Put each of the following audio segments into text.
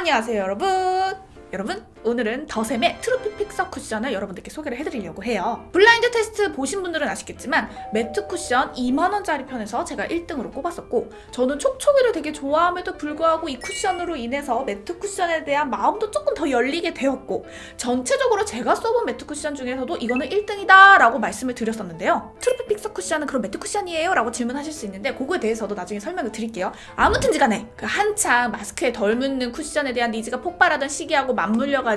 안녕하세요 여러분 오늘은 더샘의 트루피 픽서 쿠션을 여러분들께 소개를 해드리려고 해요. 블라인드 테스트 보신 분들은 아시겠지만 매트 쿠션 2만원짜리 편에서 제가 1등으로 꼽았었고, 저는 촉촉이를 되게 좋아함에도 불구하고 이 쿠션으로 인해서 매트 쿠션에 대한 마음도 조금 더 열리게 되었고, 전체적으로 제가 써본 매트 쿠션 중에서도 이거는 1등이다 라고 말씀을 드렸었는데요. 트루피 픽서 쿠션은 그럼 매트 쿠션이에요? 라고 질문하실 수 있는데, 그거에 대해서도 나중에 설명을 드릴게요. 아무튼지 간에 그 한창 마스크에 덜 묻는 쿠션에 대한 니즈가 폭발하던 시기하고 맞물려가지고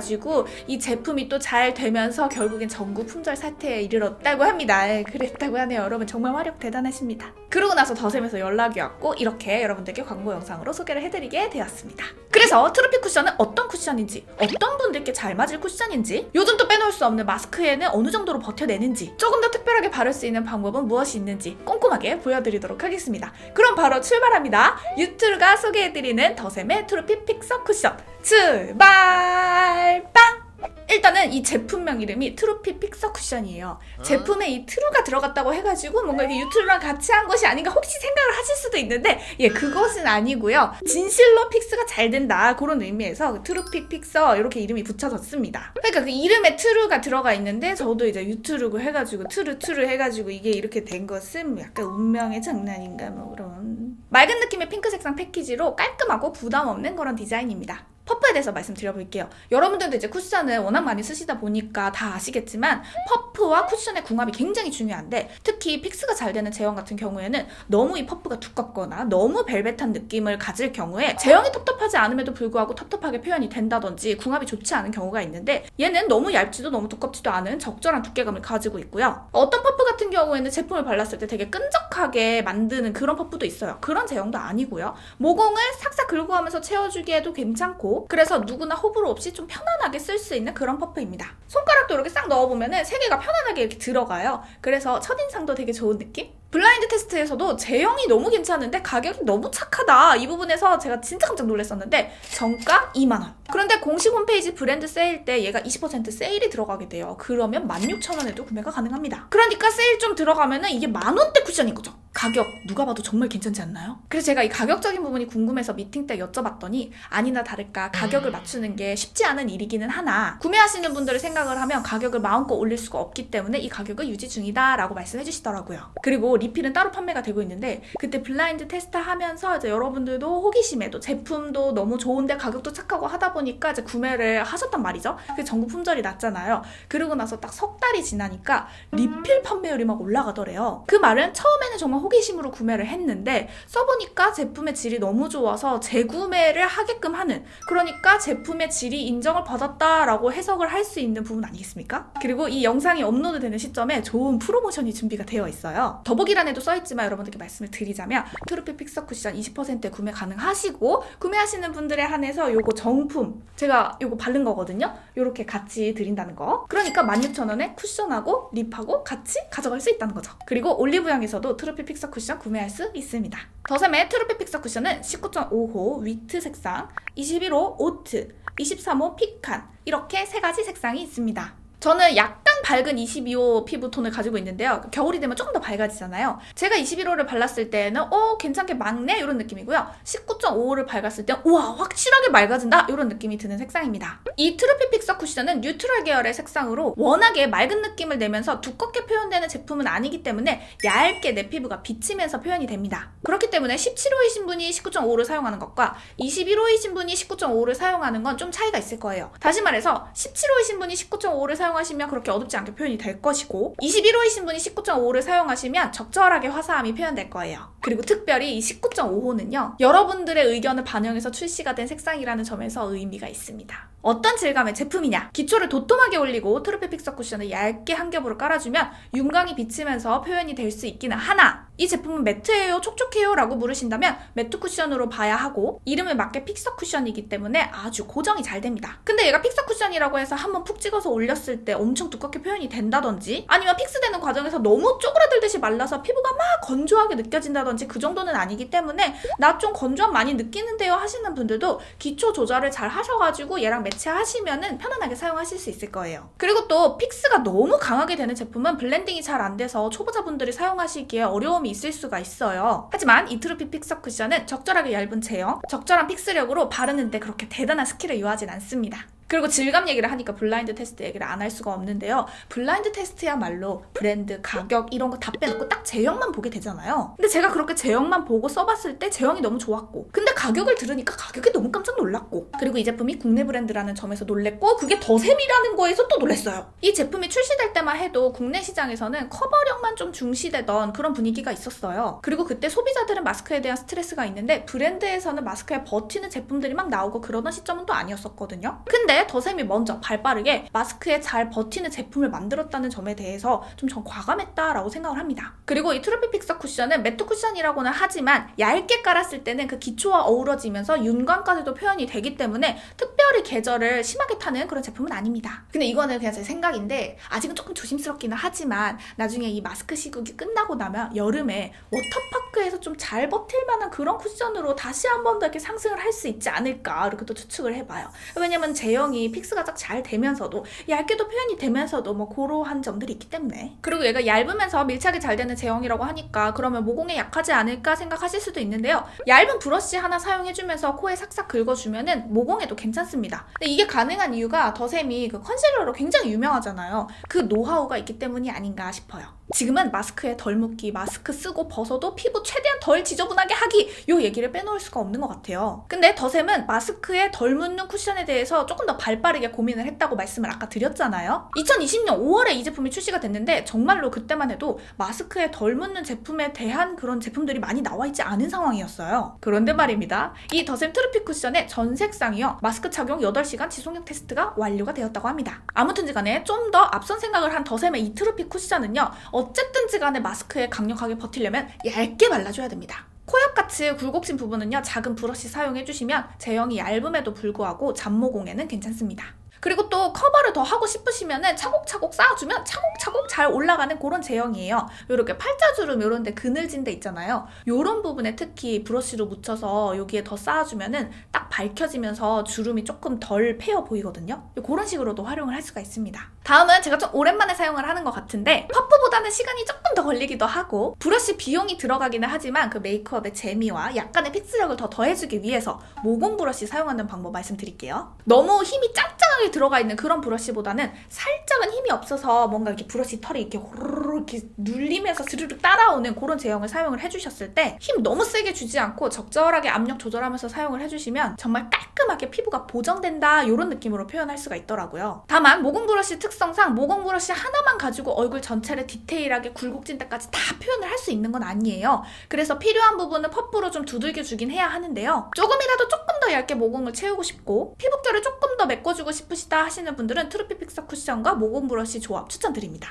이 제품이 또 잘 되면서 결국엔 전국 품절 사태에 이르렀다고 합니다. 그랬다고 하네요. 여러분 정말 화력 대단하십니다. 그러고 나서 더샘에서 연락이 왔고 이렇게 여러분들께 광고 영상으로 소개를 해드리게 되었습니다. 그래서 트루피 쿠션은 어떤 쿠션인지, 어떤 분들께 잘 맞을 쿠션인지, 요즘 또 빼놓을 수 없는 마스크에는 어느 정도로 버텨내는지, 조금 더 특별하게 바를 수 있는 방법은 무엇이 있는지 꼼꼼하게 보여드리도록 하겠습니다. 그럼 바로 출발합니다. 유튜브가 소개해드리는 더샘의 트루피 픽서 쿠션 출발! 빵! 일단은 이 제품명 이름이 트루피 픽서 쿠션이에요. 제품에 이 트루가 들어갔다고 해가지고 뭔가 이게 유튜브랑 같이 한 것이 아닌가 혹시 생각을 하실 수도 있는데, 그것은 아니고요. 진실로 픽스가 잘 된다, 그런 의미에서 트루피 픽서 이렇게 이름이 붙여졌습니다. 그러니까 그 이름에 트루가 들어가 있는데, 저도 이제 유튜브 해가지고 트루 해가지고 이게 이렇게 된 것은 약간 운명의 장난인가 뭐 그런 맑은 느낌의 핑크 색상 패키지로 깔끔하고 부담 없는 그런 디자인입니다. 퍼프에 대해서 말씀드려볼게요. 여러분들도 이제 쿠션을 워낙 많이 쓰시다 보니까 다 아시겠지만 퍼프와 쿠션의 궁합이 굉장히 중요한데, 특히 픽스가 잘 되는 제형 같은 경우에는 너무 이 퍼프가 두껍거나 너무 벨벳한 느낌을 가질 경우에 제형이 텁텁하지 않음에도 불구하고 텁텁하게 표현이 된다든지 궁합이 좋지 않은 경우가 있는데, 얘는 너무 얇지도 너무 두껍지도 않은 적절한 두께감을 가지고 있고요. 어떤 퍼프 같은 경우에는 제품을 발랐을 때 되게 끈적하게 만드는 그런 퍼프도 있어요. 그런 제형도 아니고요. 모공을 싹싹 긁고 가면서 채워주기에도 괜찮고, 그래서 누구나 호불호 없이 좀 편안하게 쓸 수 있는 그런 퍼프입니다. 손가락도 이렇게 싹 넣어보면은 세 개가 편안하게 이렇게 들어가요. 그래서 첫인상도 되게 좋은 느낌? 블라인드 테스트에서도 제형이 너무 괜찮은데 가격이 너무 착하다, 이 부분에서 제가 진짜 깜짝 놀랐었는데 정가 2만원. 그런데 공식 홈페이지 브랜드 세일 때 얘가 20% 세일이 들어가게 돼요. 그러면 16,000원에도 구매가 가능합니다. 그러니까 세일 좀 들어가면은 이게 만원대 쿠션인 거죠. 가격 누가 봐도 정말 괜찮지 않나요? 그래서 제가 이 가격적인 부분이 궁금해서 미팅 때 여쭤봤더니 아니나 다를까 가격을 맞추는 게 쉽지 않은 일이기는 하나, 구매하시는 분들의 생각을 하면 가격을 마음껏 올릴 수가 없기 때문에 이 가격을 유지 중이다 라고 말씀해 주시더라고요. 그리고 리필은 따로 판매가 되고 있는데, 그때 블라인드 테스트 하면서 이제 여러분들도 호기심에도 제품도 너무 좋은데 가격도 착하고 하다 보니까 이제 구매를 하셨단 말이죠. 그 전국 품절이 났잖아요. 그러고 나서 딱 석 달이 지나니까 리필 판매율이 막 올라가더래요. 그 말은 처음에는 정말 호기심으로 구매를 했는데 써보니까 제품의 질이 너무 좋아서 재구매를 하게끔 하는, 그러니까 제품의 질이 인정을 받았다라고 해석을 할 수 있는 부분 아니겠습니까? 그리고 이 영상이 업로드 되는 시점에 좋은 프로모션이 준비가 되어 있어요. 더보기란에도 써있지만 여러분들께 말씀을 드리자면 트루피 픽서 쿠션 20% 구매 가능하시고, 구매하시는 분들에 한해서 요거 정품, 제가 요거 바른 거거든요. 요렇게 같이 드린다는 거. 그러니까 16,000원에 쿠션하고 립하고 같이 가져갈 수 있다는 거죠. 그리고 올리브영에서도 트루피 픽서 쿠션 구매할 수 있습니다. 더샘의 트루피 픽서 쿠션은 19.5호 위트 색상, 21호 오트, 23호 피칸, 이렇게 세 가지 색상이 있습니다. 저는 약간 밝은 22호 피부톤을 가지고 있는데요. 겨울이 되면 조금 더 밝아지잖아요. 제가 21호를 발랐을 때는 괜찮게 막네? 이런 느낌이고요. 19.5호를 발랐을 때는 우와 확실하게 맑아진다? 이런 느낌이 드는 색상입니다. 이 트루피 픽서 쿠션은 뉴트럴 계열의 색상으로 워낙에 맑은 느낌을 내면서 두껍게 표현되는 제품은 아니기 때문에 얇게 내 피부가 비치면서 표현이 됩니다. 그렇기 때문에 17호이신 분이 19.5호를 사용하는 것과 21호이신 분이 19.5호를 사용하는 건 좀 차이가 있을 거예요. 다시 말해서 17호이신 분이 19.5호를 사용하시면 그렇게 어둡지 않게 표현이 될 것이고, 21호이신 분이 19.5호를 사용하시면 적절하게 화사함이 표현될 거예요. 그리고 특별히 이 19.5호는요 여러분들의 의견을 반영해서 출시가 된 색상이라는 점에서 의미가 있습니다. 어떤 질감의 제품이냐? 기초를 도톰하게 올리고 트루피 픽서 쿠션을 얇게 한 겹으로 깔아주면 윤광이 비치면서 표현이 될 수 있기는 하나, 이 제품은 매트예요? 촉촉해요? 라고 물으신다면 매트 쿠션으로 봐야 하고, 이름에 맞게 픽서 쿠션이기 때문에 아주 고정이 잘 됩니다. 근데 얘가 픽서 쿠션이라고 해서 한번 푹 찍어서 올렸을 때 엄청 두껍게 표현이 된다든지, 아니면 픽스되는 과정에서 너무 쪼그라들듯이 말라서 피부가 막 건조하게 느껴진다든지 그 정도는 아니기 때문에 나 좀 건조함 많이 느끼는데요 하시는 분들도 기초 조절을 잘 하셔가지고 얘랑 매치하시면은 편안하게 사용하실 수 있을 거예요. 그리고 또 픽스가 너무 강하게 되는 제품은 블렌딩이 잘 안 돼서 초보자분들이 사용하시기에 어려움이 두꺼움이 있을 수가 있어요. 하지만 이 트루피 픽서 쿠션은 적절하게 얇은 제형, 적절한 픽스력으로 바르는데 그렇게 대단한 스킬을 요하진 않습니다. 그리고 질감 얘기를 하니까 블라인드 테스트 얘기를 안 할 수가 없는데요. 블라인드 테스트야말로 브랜드, 가격 이런 거 다 빼놓고 딱 제형만 보게 되잖아요. 근데 제가 그렇게 제형만 보고 써봤을 때 제형이 너무 좋았고, 근데 가격을 들으니까 가격이 너무 깜짝 놀랐고, 그리고 이 제품이 국내 브랜드라는 점에서 놀랬고, 그게 더샘이라는 거에서 또 놀랬어요. 이 제품이 출시될 때만 해도 국내 시장에서는 커버력만 좀 중시되던 그런 분위기가 있었어요. 그리고 그때 소비자들은 마스크에 대한 스트레스가 있는데 브랜드에서는 마스크에 버티는 제품들이 막 나오고 그러던 시점은 또 아니었었거든요. 근데 더샘이 먼저 발빠르게 마스크에 잘 버티는 제품을 만들었다는 점에 대해서 좀 전 과감했다라고 생각을 합니다. 그리고 이 트루피 픽서 쿠션은 매트 쿠션이라고는 하지만 얇게 깔았을 때는 그 기초와 어우러지면서 윤광까지도 표현이 되기 때문에 특별히 계절을 심하게 타는 그런 제품은 아닙니다. 근데 이거는 그냥 제 생각인데 아직은 조금 조심스럽기는 하지만 나중에 이 마스크 시국이 끝나고 나면 여름에 워터파크에서 좀 잘 버틸 만한 그런 쿠션으로 다시 한 번 더 이렇게 상승을 할 수 있지 않을까 이렇게 또 추측을 해봐요. 왜냐면 제형이 픽스가 딱 잘 되면서도 얇게도 표현이 되면서도 뭐 그러한 점들이 있기 때문에. 그리고 얘가 얇으면서 밀착이 잘 되는 제형이라고 하니까 그러면 모공에 약하지 않을까 생각하실 수도 있는데요. 얇은 브러쉬 하나 사용해주면서 코에 삭삭 긁어주면은 모공에도 괜찮습니다. 근데 이게 가능한 이유가 더샘이 그 컨실러로 굉장히 유명하잖아요. 그 노하우가 있기 때문이 아닌가 싶어요. 지금은 마스크에 덜 묻기, 마스크 쓰고 벗어도 피부 최대한 덜 지저분하게 하기 요 얘기를 빼놓을 수가 없는 것 같아요. 근데 더샘은 마스크에 덜 묻는 쿠션에 대해서 조금 더 발빠르게 고민을 했다고 말씀을 아까 드렸잖아요. 2020년 5월에 이 제품이 출시가 됐는데 정말로 그때만 해도 마스크에 덜 묻는 제품에 대한 그런 제품들이 많이 나와 있지 않은 상황이었어요. 그런데 말입니다. 이 더샘 트루피 쿠션의 전 색상이요. 마스크 착용 8시간 지속력 테스트가 완료가 되었다고 합니다. 아무튼지 간에 좀 더 앞선 생각을 한 더샘의 이 트루피 쿠션은요. 어쨌든지 간에 마스크에 강력하게 버티려면 얇게 발라줘야 됩니다. 코옆같이 굴곡진 부분은요. 작은 브러쉬 사용해주시면 제형이 얇음에도 불구하고 잡모공에는 괜찮습니다. 그리고 또 커버를 더 하고 싶으시면은 차곡차곡 쌓아주면 차곡차곡 잘 올라가는 그런 제형이에요. 이렇게 팔자주름 이런 데 그늘진 데 있잖아요. 이런 부분에 특히 브러쉬로 묻혀서 여기에 더 쌓아주면은 딱 밝혀지면서 주름이 조금 덜 패여 보이거든요. 그런 식으로도 활용을 할 수가 있습니다. 다음은 제가 좀 오랜만에 사용을 하는 것 같은데 퍼프보다는 시간이 조금 더 걸리기도 하고 브러쉬 비용이 들어가기는 하지만 그 메이크업의 재미와 약간의 픽스력을 더 더해주기 위해서 모공 브러쉬 사용하는 방법 말씀드릴게요. 너무 힘이 짱짱하게 들어가 있는 그런 브러쉬보다는 살짝은 힘이 없어서 뭔가 이렇게 브러쉬 털이 이렇게 호로로 이렇게 눌리면서 스르륵 따라오는 그런 제형을 사용을 해주셨을 때 힘 너무 세게 주지 않고 적절하게 압력 조절하면서 사용을 해주시면 정말 깔끔하게 피부가 보정된다 이런 느낌으로 표현할 수가 있더라고요. 다만 모공 브러쉬 특성상 모공 브러쉬 하나만 가지고 얼굴 전체를 디테일하게 굴곡진 데까지 다 표현을 할 수 있는 건 아니에요. 그래서 필요한 부분은 퍼프로 좀 두들겨 주긴 해야 하는데요. 조금이라도 조금 더 얇게 모공을 채우고 싶고 피부결을 조금 더 메꿔주고 싶으시다 하시는 분들은 트루피 픽서 쿠션과 모공 브러쉬 조합 추천드립니다.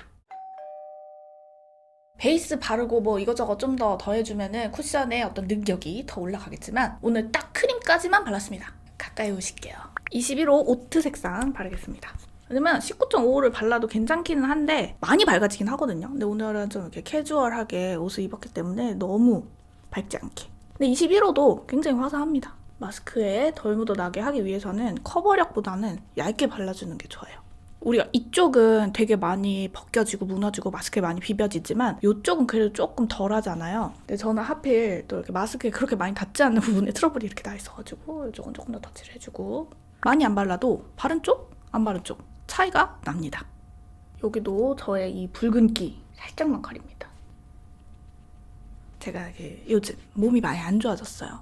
베이스 바르고 뭐 이것저것 좀 더 더해주면은 쿠션의 어떤 능력이 더 올라가겠지만 오늘 딱 크림까지만 발랐습니다. 가까이 오실게요. 21호 오트 색상 바르겠습니다. 왜냐면 19.5호를 발라도 괜찮기는 한데 많이 밝아지긴 하거든요. 근데 오늘은 좀 이렇게 캐주얼하게 옷을 입었기 때문에 너무 밝지 않게. 근데 21호도 굉장히 화사합니다. 마스크에 덜 묻어나게 하기 위해서는 커버력보다는 얇게 발라주는 게 좋아요. 우리가 이쪽은 되게 많이 벗겨지고 무너지고 마스크에 많이 비벼지지만 이쪽은 그래도 조금 덜 하잖아요. 근데 저는 하필 또 이렇게 마스크에 그렇게 많이 닿지 않는 부분에 트러블이 이렇게 나 있어가지고 이쪽은 조금 더 터치를 해주고 많이 안 발라도 바른 쪽, 안 바른 쪽 차이가 납니다. 여기도 저의 이 붉은기 살짝만 가립니다. 제가 요즘 몸이 많이 안 좋아졌어요.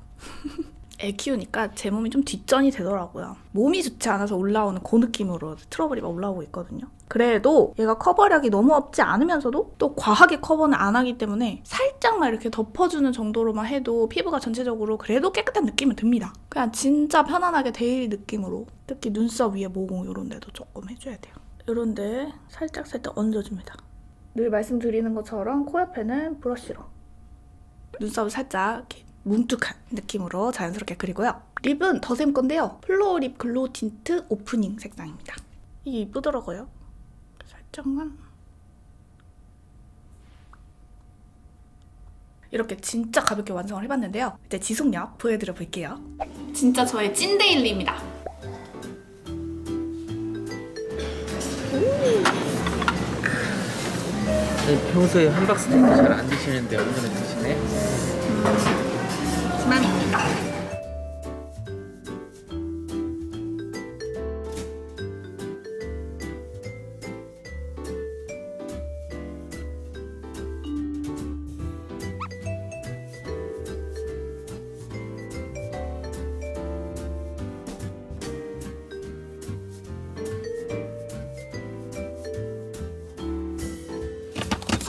애 키우니까 제 몸이 좀 뒷전이 되더라고요. 몸이 좋지 않아서 올라오는 그 느낌으로 트러블이 막 올라오고 있거든요. 그래도 얘가 커버력이 너무 없지 않으면서도 또 과하게 커버는 안 하기 때문에 살짝만 이렇게 덮어주는 정도로만 해도 피부가 전체적으로 그래도 깨끗한 느낌은 듭니다. 그냥 진짜 편안하게 데일리 느낌으로 특히 눈썹 위에 모공 이런 데도 조금 해줘야 돼요. 이런 데 살짝살짝 얹어줍니다. 늘 말씀드리는 것처럼 코 옆에는 브러쉬로 눈썹을 살짝 이렇게 뭉툭한 느낌으로 자연스럽게 그리고요. 립은 더샘 건데요. 플로어 립 글로우 틴트 오프닝 색상입니다. 이게 이쁘더라고요. 살짝만. 이렇게 진짜 가볍게 완성을 해봤는데요. 이제 지속력 보여드려 볼게요. 진짜 저의 찐 데일리입니다. 평소에 함박스테이크 잘 안 드시는데 오늘은 드시네? 그만입니다.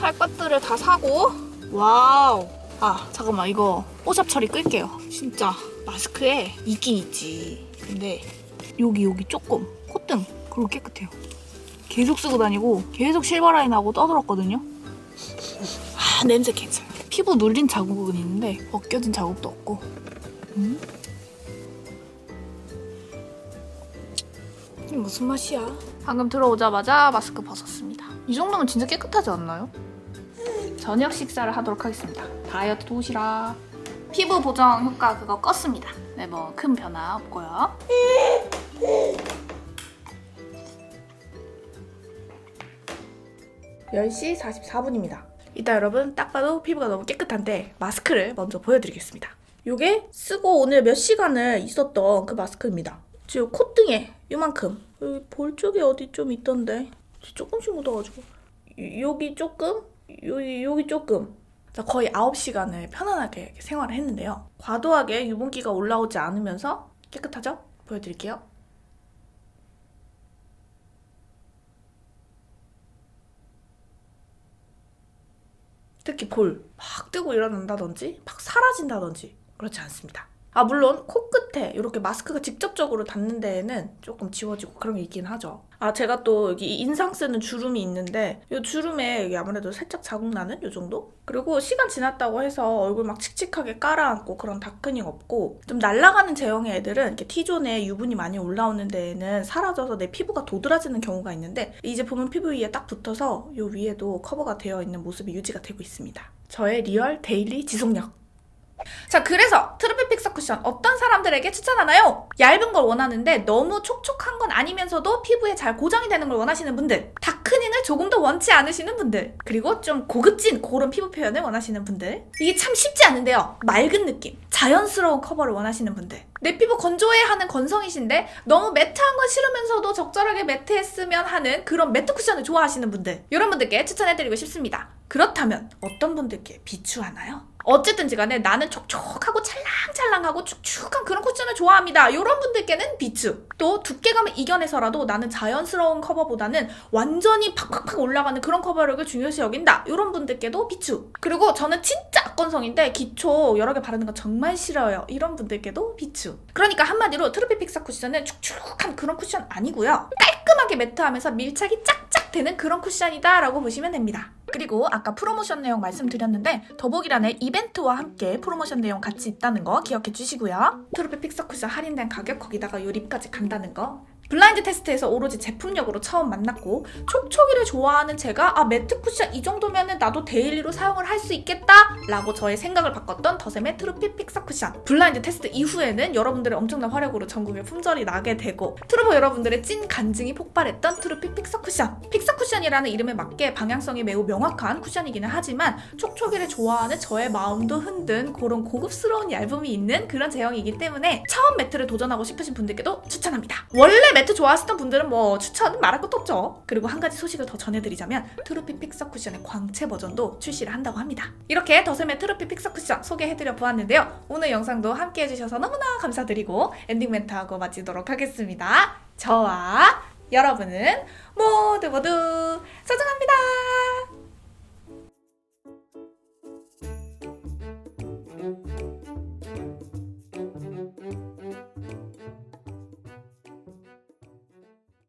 살 것들을 다 사고. 와우. 아 잠깐만, 이거 뽀샵 처리 끌게요. 진짜 마스크에 있긴 있지. 근데 여기 조금 콧등 그리고 깨끗해요. 계속 쓰고 다니고 계속 실버라인 하고 떠들었거든요. 아 냄새 괜찮아. 피부 눌린 자국은 있는데 벗겨진 자국도 없고. 이게 무슨 맛이야? 방금 들어오자마자 마스크 벗었습니다. 이 정도면 진짜 깨끗하지 않나요? 저녁 식사를 하도록 하겠습니다. 다이어트 도시락. 피부 보정 효과 그거 껐습니다. 네, 뭐 큰 변화 없고요. (10시 44분입니다) 이따 여러분 딱 봐도 피부가 너무 깨끗한데 마스크를 먼저 보여드리겠습니다. 요게 쓰고 오늘 몇 시간을 있었던 그 마스크입니다. 지금 콧등에 요만큼, 여기 볼 쪽에 어디 좀 있던데 조금씩 묻어가지고 여기 조금, 여기 조금. 거의 9시간을 편안하게 이렇게 생활을 했는데요. 과도하게 유분기가 올라오지 않으면서 깨끗하죠? 보여드릴게요. 특히 볼 막 뜨고 일어난다든지 막 사라진다든지 그렇지 않습니다. 아 물론 코끝에 이렇게 마스크가 직접적으로 닿는 데에는 조금 지워지고 그런 게 있긴 하죠. 아 제가 또 여기 인상 쓰는 주름이 있는데 이 주름에 여기 아무래도 살짝 자국 나는 이 정도? 그리고 시간 지났다고 해서 얼굴 막 칙칙하게 깔아앉고 그런 다크닝 없고, 좀 날아가는 제형의 애들은 이렇게 T존에 유분이 많이 올라오는 데에는 사라져서 내 피부가 도드라지는 경우가 있는데 이 제품은 피부 위에 딱 붙어서 이 위에도 커버가 되어 있는 모습이 유지가 되고 있습니다. 저의 리얼 데일리 지속력. 자, 그래서 트루피 픽서 쿠션 어떤 사람들에게 추천하나요? 얇은 걸 원하는데 너무 촉촉한 건 아니면서도 피부에 잘 고정이 되는 걸 원하시는 분들, 다크닝을 조금 더 원치 않으시는 분들, 그리고 좀 고급진 그런 피부 표현을 원하시는 분들. 이게 참 쉽지 않은데요. 맑은 느낌, 자연스러운 커버를 원하시는 분들, 내 피부 건조해하는 건성이신데 너무 매트한 건 싫으면서도 적절하게 매트했으면 하는 그런 매트 쿠션을 좋아하시는 분들, 이런 분들께 추천해드리고 싶습니다. 그렇다면 어떤 분들께 비추하나요? 어쨌든지 간에 나는 촉촉하고 찰랑찰랑하고 축축한 그런 쿠션을 좋아합니다. 이런 분들께는 비추. 또 두께감을 이겨내서라도 나는 자연스러운 커버보다는 완전히 팍팍팍 올라가는 그런 커버력을 중요시 여긴다. 이런 분들께도 비추. 그리고 저는 진짜 악건성인데 기초 여러 개 바르는 거 정말 싫어요. 이런 분들께도 비추. 그러니까 한마디로 트루피 픽서 쿠션은 축축한 그런 쿠션 아니고요. 깔끔하게 매트하면서 밀착이 짝짝 되는 그런 쿠션이다 라고 보시면 됩니다. 그리고 아까 프로모션 내용 말씀드렸는데 더보기란에 이벤트와 함께 프로모션 내용 같이 있다는 거 기억해 주시고요. 트루피 픽서 쿠션 할인된 가격, 거기다가 요 립까지 간다는 거. 블라인드 테스트에서 오로지 제품력으로 처음 만났고 촉촉이를 좋아하는 제가 아 매트 쿠션 이 정도면은 나도 데일리로 사용을 할 수 있겠다 라고 저의 생각을 바꿨던 더샘의 트루피 픽서 쿠션. 블라인드 테스트 이후에는 여러분들의 엄청난 활약으로 전국에 품절이 나게 되고 트루버 여러분들의 찐 간증이 폭발했던 트루피 픽서 쿠션. 픽서 쿠션이라는 이름에 맞게 방향성이 매우 명확한 쿠션이기는 하지만 촉촉이를 좋아하는 저의 마음도 흔든 그런 고급스러운 얇음이 있는 그런 제형이기 때문에 처음 매트를 도전하고 싶으신 분들께도 추천합니다. 원래 매트 좋아하시던 분들은 뭐 추천 말할 것도 없죠. 그리고 한 가지 소식을 더 전해드리자면 트루피 픽서 쿠션의 광채 버전도 출시를 한다고 합니다. 이렇게 더샘의 트루피 픽서 쿠션 소개해드려 보았는데요. 오늘 영상도 함께 해주셔서 너무나 감사드리고 엔딩 멘트하고 마치도록 하겠습니다. 저와 여러분은 모두 소중합니다.